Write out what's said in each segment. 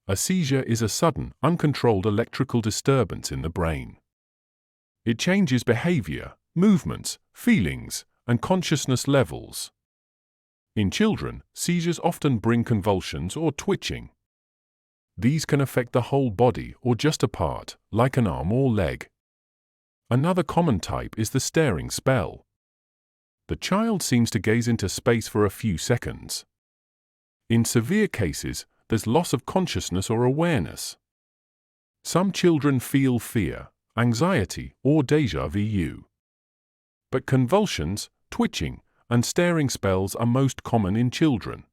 A seizure is a sudden, uncontrolled electrical disturbance in the brain. It changes behavior, movements, feelings, and consciousness levels. In children, seizures often bring convulsions or twitching. These can affect the whole body or just a part, like an arm or leg. Another common type is the staring spell. The child seems to gaze into space for a few seconds. In severe cases, there's loss of consciousness or awareness. Some children feel fear, anxiety, or déjà vu. But convulsions, twitching, and staring spells are most common in children.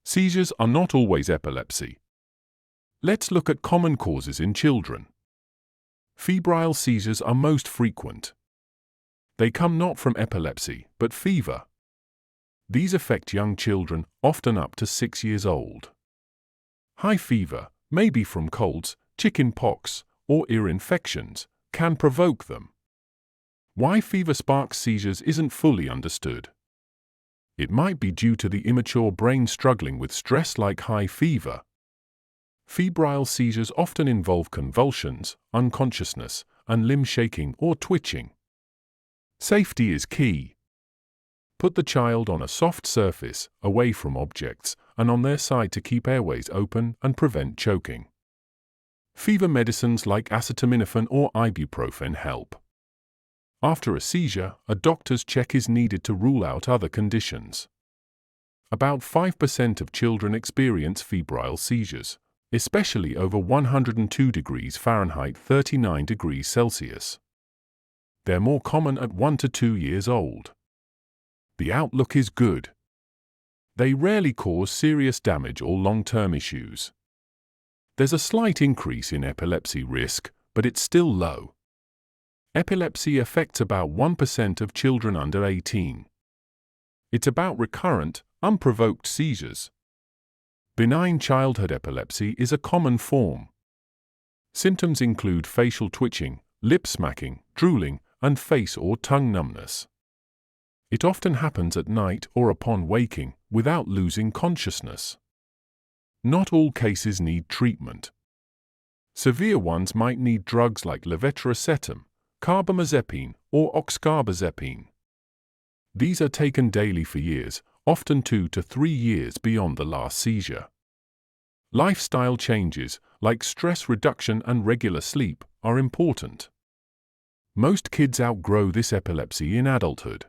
Seizures are not always epilepsy. Let's look at common causes in children. Febrile seizures are most frequent. They come not from epilepsy, but fever. These affect young children, often up to 6 years old. High fever, maybe from colds, chicken pox, or ear infections, can provoke them. Why fever sparks seizures isn't fully understood. It might be due to the immature brain struggling with stress like high fever. Febrile seizures often involve convulsions, unconsciousness, and limb shaking or twitching. Safety is key. Put the child on a soft surface, away from objects, and on their side to keep airways open and prevent choking. Fever medicines like acetaminophen or ibuprofen help. After a seizure, a doctor's check is needed to rule out other conditions. About 5% of children experience febrile seizures, especially over 102 degrees Fahrenheit, 39 degrees Celsius. They're more common at 1 to 2 years old. The outlook is good. They rarely cause serious damage or long-term issues. There's a slight increase in epilepsy risk, but it's still low. Epilepsy affects about 1% of children under 18. It's about recurrent, unprovoked seizures. Benign childhood epilepsy is a common form. Symptoms include facial twitching, lip smacking, drooling, and face or tongue numbness. It often happens at night or upon waking, without losing consciousness. Not all cases need treatment. Severe ones might need drugs like levetiracetam, carbamazepine, or oxcarbazepine. These are taken daily for years, often 2 to 3 years beyond the last seizure. Lifestyle changes, like stress reduction and regular sleep, are important. Most kids outgrow this epilepsy in adulthood.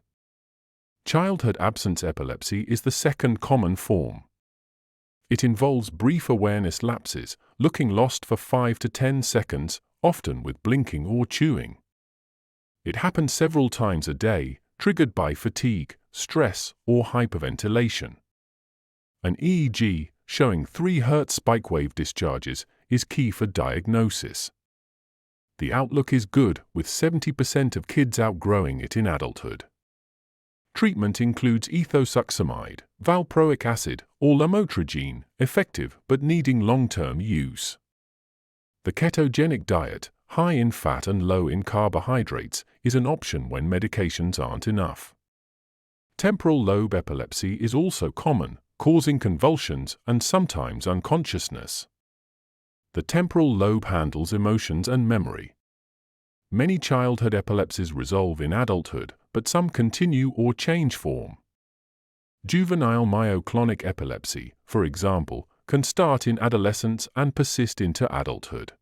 Childhood absence epilepsy is the second common form. It involves brief awareness lapses, looking lost for 5 to 10 seconds, often with blinking or chewing. It happens several times a day, triggered by fatigue, stress, or hyperventilation. An EEG, showing 3 Hz spike wave discharges, is key for diagnosis. The outlook is good, with 70% of kids outgrowing it in adulthood. Treatment includes ethosuximide, valproic acid, or lamotrigine, effective but needing long-term use. The ketogenic diet, high in fat and low in carbohydrates, is an option when medications aren't enough. Temporal lobe epilepsy is also common, causing convulsions and sometimes unconsciousness. The temporal lobe handles emotions and memory. Many childhood epilepsies resolve in adulthood, but some continue or change form. Juvenile myoclonic epilepsy, for example, can start in adolescence and persist into adulthood.